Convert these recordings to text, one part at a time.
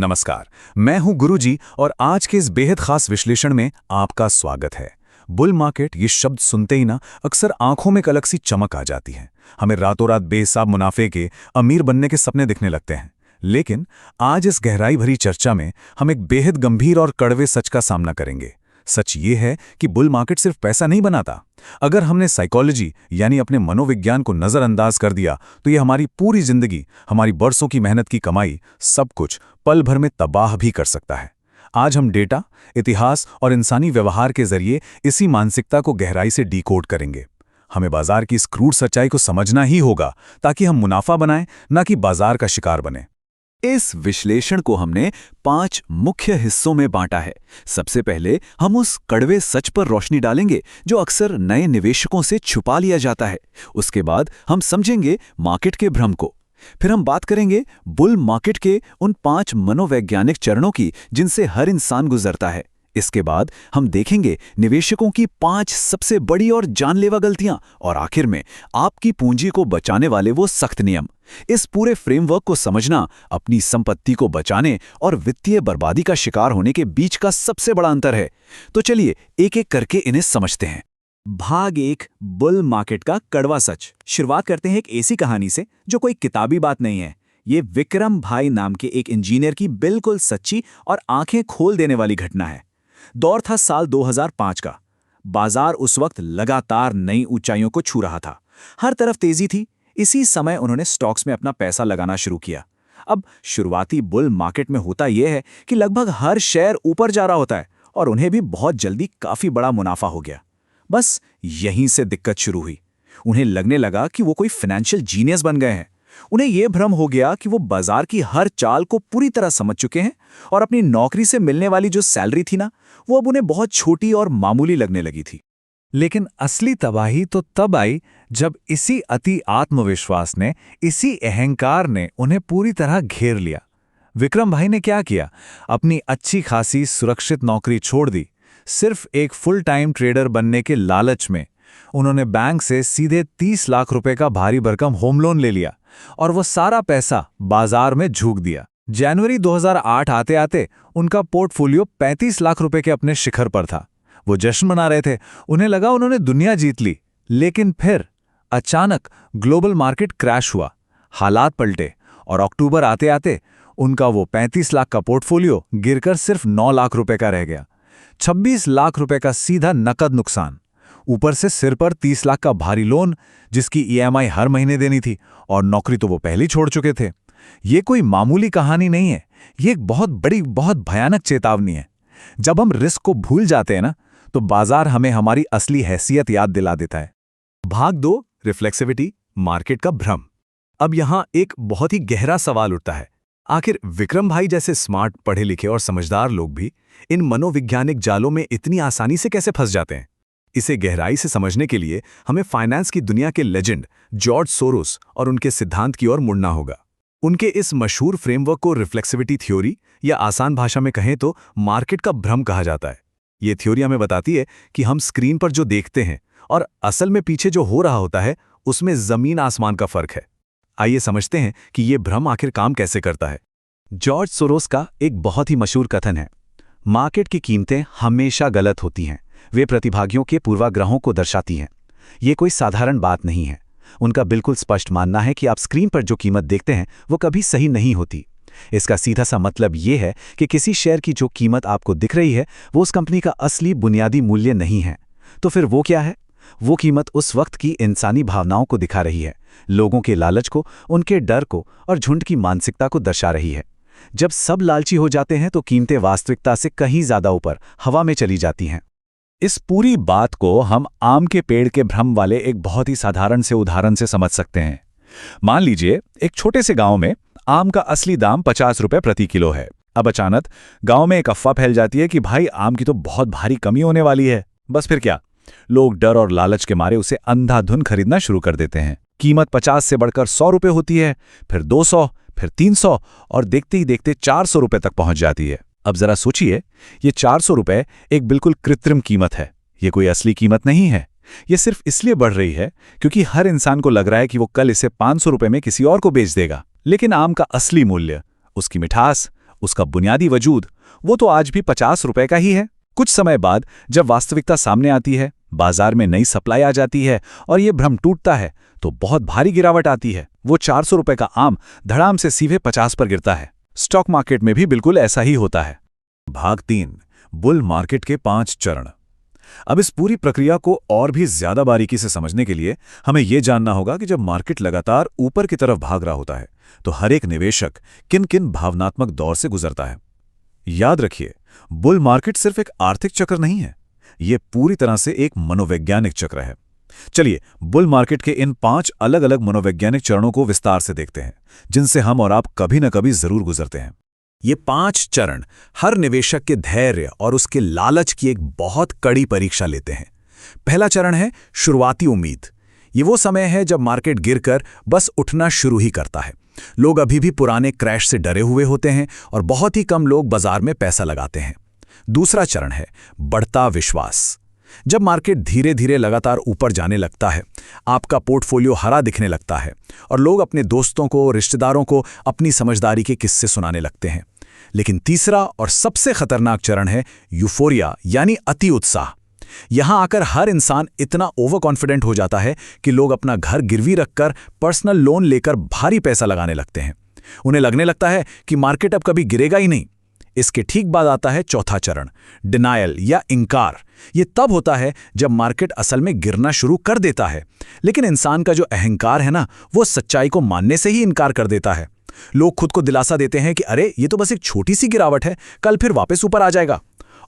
नमस्कार, मैं हूं गुरुजी और आज के इस बेहद खास विश्लेषण में आपका स्वागत है। बुल मार्केट ये शब्द सुनते ही ना अक्सर आंखों में एक अलग सी चमक आ जाती है। हमें रातों रात बेहिसाब मुनाफे के, अमीर बनने के सपने दिखने लगते हैं। लेकिन आज इस गहराई भरी चर्चा में हम एक बेहद गंभीर और कड़वे सच का सामना करेंगे। सच ये है कि बुल मार्केट सिर्फ पैसा नहीं बनाता। अगर हमने साइकोलॉजी यानी अपने मनोविज्ञान को नजरअंदाज कर दिया तो ये हमारी पूरी जिंदगी, हमारी बरसों की मेहनत की कमाई, सब कुछ पल भर में तबाह भी कर सकता है। आज हम डेटा, इतिहास और इंसानी व्यवहार के जरिए इसी मानसिकता को गहराई से डिकोड करेंगे। हमें बाजार की इस क्रूर सच्चाई को समझना ही होगा ताकि हम मुनाफा बनाएं, न कि बाजार का शिकार बने। इस विश्लेषण को हमने 5 मुख्य हिस्सों में बांटा है। सबसे पहले हम उस कड़वे सच पर रोशनी डालेंगे जो अक्सर नए निवेशकों से छुपा लिया जाता है। उसके बाद हम समझेंगे मार्केट के भ्रम को। फिर हम बात करेंगे बुल मार्केट के उन 5 मनोवैज्ञानिक चरणों की जिनसे हर इंसान गुजरता है। इसके बाद हम देखेंगे निवेशकों की 5 सबसे बड़ी और जानलेवा गलतियां और आखिर में आपकी पूंजी को बचाने वाले वो सख्त नियम। इस पूरे फ्रेमवर्क को समझना अपनी संपत्ति को बचाने और वित्तीय बर्बादी का शिकार होने के बीच का सबसे बड़ा अंतर है। तो चलिए एक एक करके इन्हें समझते हैं। भाग 1, बुल मार्केट का कड़वा सच। शुरुआत करते हैं एक ऐसी कहानी से जो कोई किताबी बात नहीं है। ये विक्रम भाई नाम के एक इंजीनियर की बिल्कुल सच्ची और आंखें खोल देने वाली घटना है। दौर था साल 2005 का। बाजार उस वक्त लगातार नई ऊंचाइयों को छू रहा था। हर तरफ तेजी थी। इसी समय उन्होंने स्टॉक्स में अपना पैसा लगाना शुरू किया। अब शुरुआती बुल मार्केट में होता यह है कि लगभग हर शेयर ऊपर जा रहा होता है और उन्हें भी बहुत जल्दी काफी बड़ा मुनाफा हो गया। बस यहीं से दिक्कत शुरू हुई। उन्हें लगने लगा कि वो कोई फाइनेंशियल जीनियस बन गए हैं। उन्हें यह भ्रम हो गया कि वो बाजार की हर चाल को पूरी तरह समझ चुके हैं और अपनी नौकरी से मिलने वाली जो सैलरी थी ना, वो अब उन्हें बहुत छोटी और मामूली लगने लगी थी। लेकिन असली तबाही तो तब आई जब इसी अति आत्मविश्वास ने, इसी अहंकार ने उन्हें पूरी तरह घेर लिया। विक्रम भाई ने क्या किया? अपनी अच्छी खासी सुरक्षित नौकरी छोड़ दी। सिर्फ एक फुल टाइम ट्रेडर बनने के लालच में उन्होंने बैंक से सीधे 30 लाख रुपए का भारी भरकम होम लोन ले लिया और वो सारा पैसा बाजार में झोंक दिया। जनवरी 2008 आते आते उनका पोर्टफोलियो 35 लाख रुपए के अपने शिखर पर था। वो जश्न मना रहे थे। उन्हें लगा उन्होंने दुनिया जीत ली। लेकिन फिर अचानक ग्लोबल मार्केट क्रैश हुआ, हालात पलटे और अक्टूबर आते आते उनका वो 35 लाख का पोर्टफोलियो गिरकर सिर्फ 9 लाख रुपए का रह गया। 26 लाख रुपए का सीधा नकद नुकसान, ऊपर से सिर पर 30 लाख का भारी लोन जिसकी ईएमआई हर महीने देनी थी, और नौकरी तो वो पहले ही छोड़ चुके थे। ये कोई मामूली कहानी नहीं है, ये एक बहुत बड़ी, बहुत भयानक चेतावनी है। जब हम रिस्क को भूल जाते हैं ना, तो बाजार हमें हमारी असली हैसियत याद दिला देता है। भाग 2, रिफ्लेक्सिविटी, मार्केट का भ्रम। अब यहां एक बहुत ही गहरा सवाल उठता है। आखिर विक्रम भाई जैसे स्मार्ट, पढ़े लिखे और समझदार लोग भी इन मनोवैज्ञानिक जालों में इतनी आसानी से कैसे फंस जाते हैं? इसे गहराई से समझने के लिए हमें फाइनेंस की दुनिया के लेजेंड जॉर्ज सोरोस और उनके सिद्धांत की ओर मुड़ना होगा। उनके इस मशहूर फ्रेमवर्क को रिफ्लेक्सिविटी थ्योरी, या आसान भाषा में कहें तो मार्केट का भ्रम कहा जाता है। ये थ्योरी हमें बताती है कि हम स्क्रीन पर जो देखते हैं और असल में पीछे जो हो रहा होता है, उसमें जमीन आसमान का फर्क है। आइए समझते हैं कि ये भ्रम आखिर काम कैसे करता है। जॉर्ज सोरोस का एक बहुत ही मशहूर कथन है, मार्केट की कीमतें हमेशा गलत होती हैं, वे प्रतिभागियों के पूर्वाग्रहों को दर्शाती हैं। ये कोई साधारण बात नहीं है। उनका बिल्कुल स्पष्ट मानना है कि आप स्क्रीन पर जो कीमत देखते हैं वो कभी सही नहीं होती। इसका सीधा सा मतलब ये है कि किसी शेयर की जो कीमत आपको दिख रही है वो उस कंपनी का असली बुनियादी मूल्य नहीं है। तो फिर वो क्या है? वो कीमत उस वक्त की इंसानी भावनाओं को दिखा रही है, लोगों के लालच को, उनके डर को और झुंड की मानसिकता को दर्शा रही है। जब सब लालची हो जाते हैं तो कीमतें वास्तविकता से कहीं ज्यादा ऊपर हवा में चली जाती हैं। इस पूरी बात को हम आम के पेड़ के भ्रम वाले एक बहुत ही साधारण से उदाहरण से समझ सकते हैं। मान लीजिए एक छोटे से गांव में आम का असली दाम 50 रुपए प्रति किलो है। अब अचानक गांव में एक अफवाह फैल जाती है कि भाई आम की तो बहुत भारी कमी होने वाली है। बस फिर क्या? लोग डर और लालच के मारे उसे अंधाधुंध खरीदना शुरू कर देते हैं। कीमत 50 से बढ़कर 100 रुपए होती है, फिर 200, फिर 300 और देखते ही देखते 400 रुपए तक पहुंच जाती है। अब जरा सोचिए, ये 400 रुपए एक बिल्कुल कृत्रिम कीमत है। ये कोई असली कीमत नहीं है। ये सिर्फ इसलिए बढ़ रही है क्योंकि हर इंसान को लग रहा है कि वो कल इसे 500 रुपए में किसी और को बेच देगा। लेकिन आम का असली मूल्य, उसकी मिठास, उसका बुनियादी वजूद, वो तो आज भी 50 रुपए का ही है। कुछ समय बाद जब वास्तविकता सामने आती है, बाजार में नई सप्लाई आ जाती है और ये भ्रम टूटता है, तो बहुत भारी गिरावट आती है। वो 400 रुपए का आम धड़ाम से सीधे 50 पर गिरता है। स्टॉक मार्केट में भी बिल्कुल ऐसा ही होता है। भाग 3, बुल मार्केट के 5 चरण। अब इस पूरी प्रक्रिया को और भी ज्यादा बारीकी से समझने के लिए हमें यह जानना होगा कि जब मार्केट लगातार ऊपर की तरफ भाग रहा होता है तो हर एक निवेशक किन किन भावनात्मक दौर से गुजरता है। याद रखिए, बुल मार्केट सिर्फ एक आर्थिक चक्र नहीं है, यह पूरी तरह से एक मनोवैज्ञानिक चक्र है। चलिए बुल मार्केट के इन 5 अलग अलग मनोवैज्ञानिक चरणों को विस्तार से देखते हैं, जिनसे हम और आप कभी न कभी जरूर गुजरते हैं। ये 5 चरण हर निवेशक के धैर्य और उसके लालच की एक बहुत कड़ी परीक्षा लेते हैं। पहला चरण है शुरुआती उम्मीद। ये वो समय है जब मार्केट गिरकर बस उठना शुरू ही करता है। लोग अभी भी पुराने क्रैश से डरे हुए होते हैं और बहुत ही कम लोग बाजार में पैसा लगाते हैं। दूसरा चरण है बढ़ता विश्वास। जब मार्केट धीरे धीरे लगातार ऊपर जाने लगता है, आपका पोर्टफोलियो हरा दिखने लगता है और लोग अपने दोस्तों को, रिश्तेदारों को अपनी समझदारी के किस्से सुनाने लगते हैं। लेकिन तीसरा और सबसे खतरनाक चरण है यूफोरिया, यानी अति उत्साह। यहां आकर हर इंसान इतना ओवर कॉन्फिडेंट हो जाता है कि लोग अपना घर गिरवी रखकर पर्सनल लोन लेकर भारी पैसा लगाने लगते हैं। उन्हें लगने लगता है कि मार्केट अब कभी गिरेगा ही नहीं। इसके ठीक बाद आता है चौथा चरण, डिनायल या इंकार। ये तब होता है जब मार्केट असल में गिरना शुरू कर देता है, लेकिन इंसान का जो अहंकार है ना, वो सच्चाई को मानने से ही इनकार कर देता है। लोग खुद को दिलासा देते हैं कि अरे ये तो बस एक छोटी सी गिरावट है, कल फिर वापस ऊपर आ जाएगा।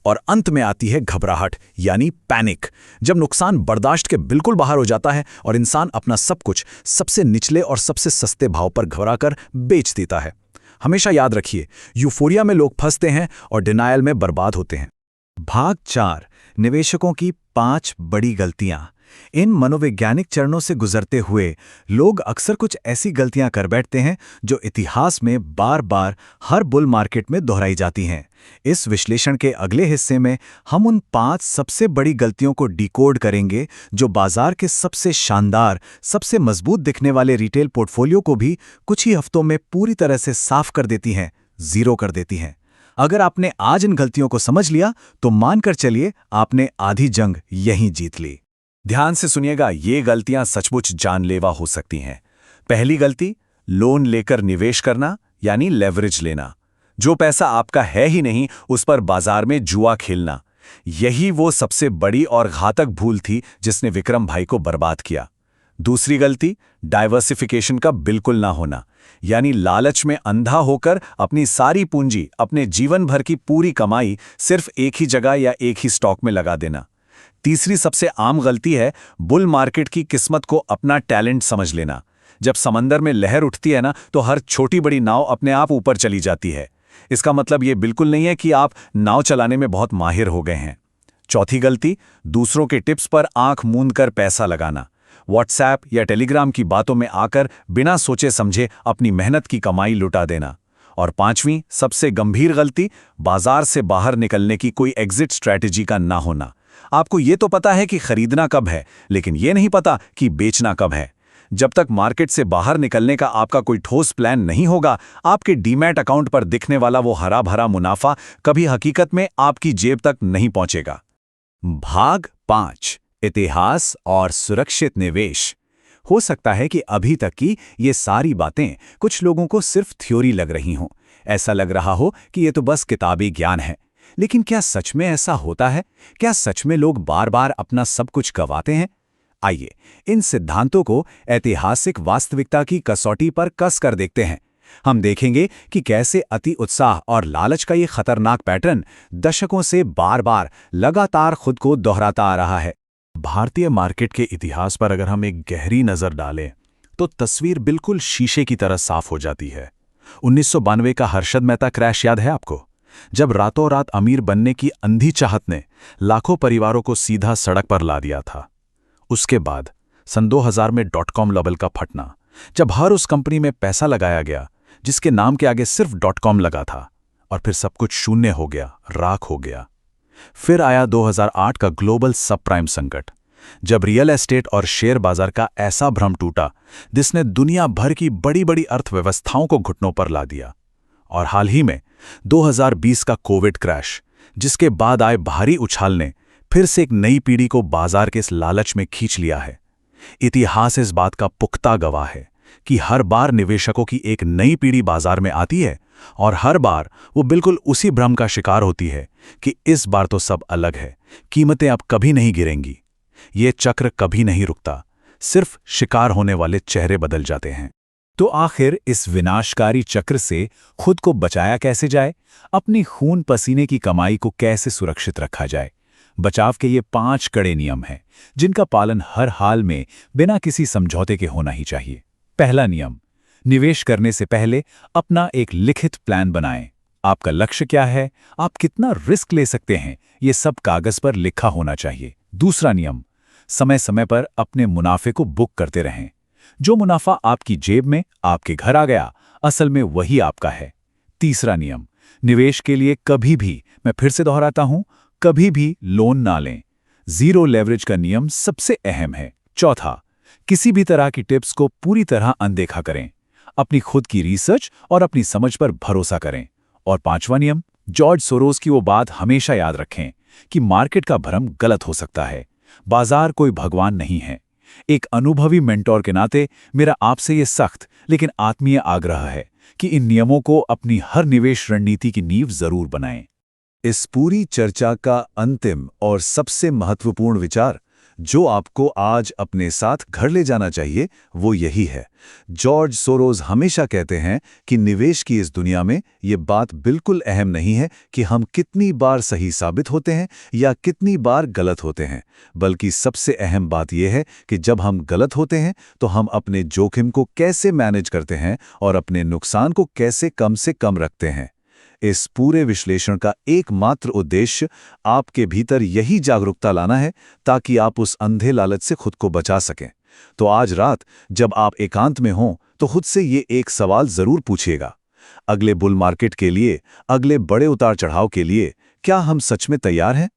और अंत में आती है घबराहट, यानी पैनिक, जब नुकसान बर्दाश्त के बिल्कुल बाहर हो जाता है और इंसान अपना सब कुछ सबसे निचले और सबसे सस्ते भाव पर घबराकर बेच देता है। हमेशा याद रखिए, यूफोरिया में लोग फंसते हैं और डिनायल में बर्बाद होते हैं। भाग 4, निवेशकों की 5 बड़ी गलतियां। इन मनोवैज्ञानिक चरणों से गुजरते हुए लोग अक्सर कुछ ऐसी गलतियां कर बैठते हैं जो इतिहास में बार बार हर बुल मार्केट में दोहराई जाती हैं। इस विश्लेषण के अगले हिस्से में हम उन 5 सबसे बड़ी गलतियों को डिकोड करेंगे जो बाजार के सबसे शानदार, सबसे मजबूत दिखने वाले रिटेल पोर्टफोलियो को भी कुछ ही हफ्तों में पूरी तरह से साफ कर देती हैं, जीरो कर देती हैं। अगर आपने आज इन गलतियों को समझ लिया तो मानकर चलिए आपने आधी जंग यहीं जीत ली। ध्यान से सुनिएगा, ये गलतियां सचमुच जानलेवा हो सकती हैं। पहली गलती, लोन लेकर निवेश करना, यानी लेवरेज लेना। जो पैसा आपका है ही नहीं, उस पर बाजार में जुआ खेलना। यही वो सबसे बड़ी और घातक भूल थी जिसने विक्रम भाई को बर्बाद किया। दूसरी गलती, डाइवर्सिफिकेशन का बिल्कुल ना होना, यानी लालच में अंधा होकर अपनी सारी पूंजी, अपने जीवन भर की पूरी कमाई सिर्फ एक ही जगह या एक ही स्टॉक में लगा देना। तीसरी सबसे आम गलती है बुल मार्केट की किस्मत को अपना टैलेंट समझ लेना। जब समंदर में लहर उठती है ना, तो हर छोटी बड़ी नाव अपने आप ऊपर चली जाती है। इसका मतलब ये बिल्कुल नहीं है कि आप नाव चलाने में बहुत माहिर हो गए हैं। चौथी गलती, दूसरों के टिप्स पर आंख मूंद कर पैसा लगाना। व्हाट्सएप या टेलीग्राम की बातों में आकर बिना सोचे समझे अपनी मेहनत की कमाई लुटा देना। और पांचवीं सबसे गंभीर गलती, बाजार से बाहर निकलने की कोई एग्जिट स्ट्रैटेजी का ना होना। आपको ये तो पता है कि खरीदना कब है, लेकिन ये नहीं पता कि बेचना कब है। जब तक मार्केट से बाहर निकलने का आपका कोई ठोस प्लान नहीं होगा, आपके डीमैट अकाउंट पर दिखने वाला वो हरा भरा मुनाफा कभी हकीकत में आपकी जेब तक नहीं पहुंचेगा। भाग 5, इतिहास और सुरक्षित निवेश। हो सकता है कि अभी तक की ये सारी बातें कुछ लोगों को सिर्फ थ्योरी लग रही हों। ऐसा लग रहा हो कि ये तो बस किताबी ज्ञान है। लेकिन क्या सच में ऐसा होता है? क्या सच में लोग बार बार अपना सब कुछ गंवाते हैं? आइए इन सिद्धांतों को ऐतिहासिक वास्तविकता की कसौटी पर कस कर देखते हैं। हम देखेंगे कि कैसे अति उत्साह और लालच का ये खतरनाक पैटर्न दशकों से बार बार लगातार खुद को दोहराता आ रहा है। भारतीय मार्केट के इतिहास पर अगर हम एक गहरी नजर डालें तो तस्वीर बिल्कुल शीशे की तरह साफ हो जाती है। 1992 का हर्षद मेहता क्रैश याद है आपको? जब रातों रात अमीर बनने की अंधी चाहत ने लाखों परिवारों को सीधा सड़क पर ला दिया था। उसके बाद सन 2000 में .com बबल का फटना, जब हर उस कंपनी में पैसा लगाया गया जिसके नाम के आगे सिर्फ .com लगा था, और फिर सब कुछ शून्य हो गया, राख हो गया। फिर आया 2008 का ग्लोबल सब प्राइम संकट, जब रियल एस्टेट और शेयर बाजार का ऐसा भ्रम टूटा जिसने दुनिया भर की बड़ी बड़ी अर्थव्यवस्थाओं को घुटनों पर ला दिया। और हाल ही में 2020 का कोविड क्रैश, जिसके बाद आए भारी उछाल ने फिर से एक नई पीढ़ी को बाजार के इस लालच में खींच लिया है। इतिहास इस बात का पुख्ता गवाह है कि हर बार निवेशकों की एक नई पीढ़ी बाजार में आती है और हर बार वो बिल्कुल उसी भ्रम का शिकार होती है कि इस बार तो सब अलग है, कीमतें अब कभी नहीं गिरेंगी। ये चक्र कभी नहीं रुकता, सिर्फ शिकार होने वाले चेहरे बदल जाते हैं। तो आखिर इस विनाशकारी चक्र से खुद को बचाया कैसे जाए? अपनी खून पसीने की कमाई को कैसे सुरक्षित रखा जाए? बचाव के ये 5 कड़े नियम हैं, जिनका पालन हर हाल में बिना किसी समझौते के होना ही चाहिए। पहला नियम, निवेश करने से पहले अपना एक लिखित प्लान बनाएं। आपका लक्ष्य क्या है, आप कितना रिस्क ले सकते हैं, ये सब कागज पर लिखा होना चाहिए। दूसरा नियम, समय समय पर अपने मुनाफे को बुक करते रहें। जो मुनाफा आपकी जेब में, आपके घर आ गया, असल में वही आपका है। तीसरा नियम, निवेश के लिए कभी भी, मैं फिर से दोहराता हूं, कभी भी लोन ना लें। जीरो लेवरेज का नियम सबसे अहम है। चौथा, किसी भी तरह की टिप्स को पूरी तरह अनदेखा करें। अपनी खुद की रिसर्च और अपनी समझ पर भरोसा करें। और पांचवा नियम, जॉर्ज सोरोस की वो बात हमेशा याद रखें कि मार्केट का भ्रम गलत हो सकता है, बाजार कोई भगवान नहीं है। एक अनुभवी मेंटोर के नाते मेरा आपसे ये सख्त लेकिन आत्मीय आग्रह है कि इन नियमों को अपनी हर निवेश रणनीति की नींव जरूर बनाएं। इस पूरी चर्चा का अंतिम और सबसे महत्वपूर्ण विचार जो आपको आज अपने साथ घर ले जाना चाहिए वो यही है। जॉर्ज सोरोस हमेशा कहते हैं कि निवेश की इस दुनिया में ये बात बिल्कुल अहम नहीं है कि हम कितनी बार सही साबित होते हैं या कितनी बार गलत होते हैं, बल्कि सबसे अहम बात यह है कि जब हम गलत होते हैं तो हम अपने जोखिम को कैसे मैनेज करते हैं और अपने नुकसान को कैसे कम से कम रखते हैं। इस पूरे विश्लेषण का एकमात्र उद्देश्य आपके भीतर यही जागरूकता लाना है ताकि आप उस अंधे लालच से खुद को बचा सकें। तो आज रात जब आप एकांत में हों तो खुद से ये एक सवाल जरूर पूछिएगा, अगले बुल मार्केट के लिए, अगले बड़े उतार चढ़ाव के लिए क्या हम सच में तैयार हैं?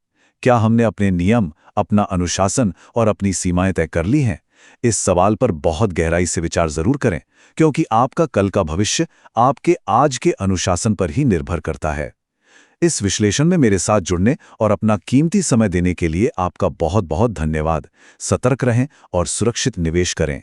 क्या हमने अपने नियम, अपना अनुशासन और अपनी सीमाएं तय कर ली हैं? इस सवाल पर बहुत गहराई से विचार जरूर करें, क्योंकि आपका कल का भविष्य आपके आज के अनुशासन पर ही निर्भर करता है। इस विश्लेषण में मेरे साथ जुड़ने और अपना कीमती समय देने के लिए आपका बहुत बहुत धन्यवाद। सतर्क रहें और सुरक्षित निवेश करें।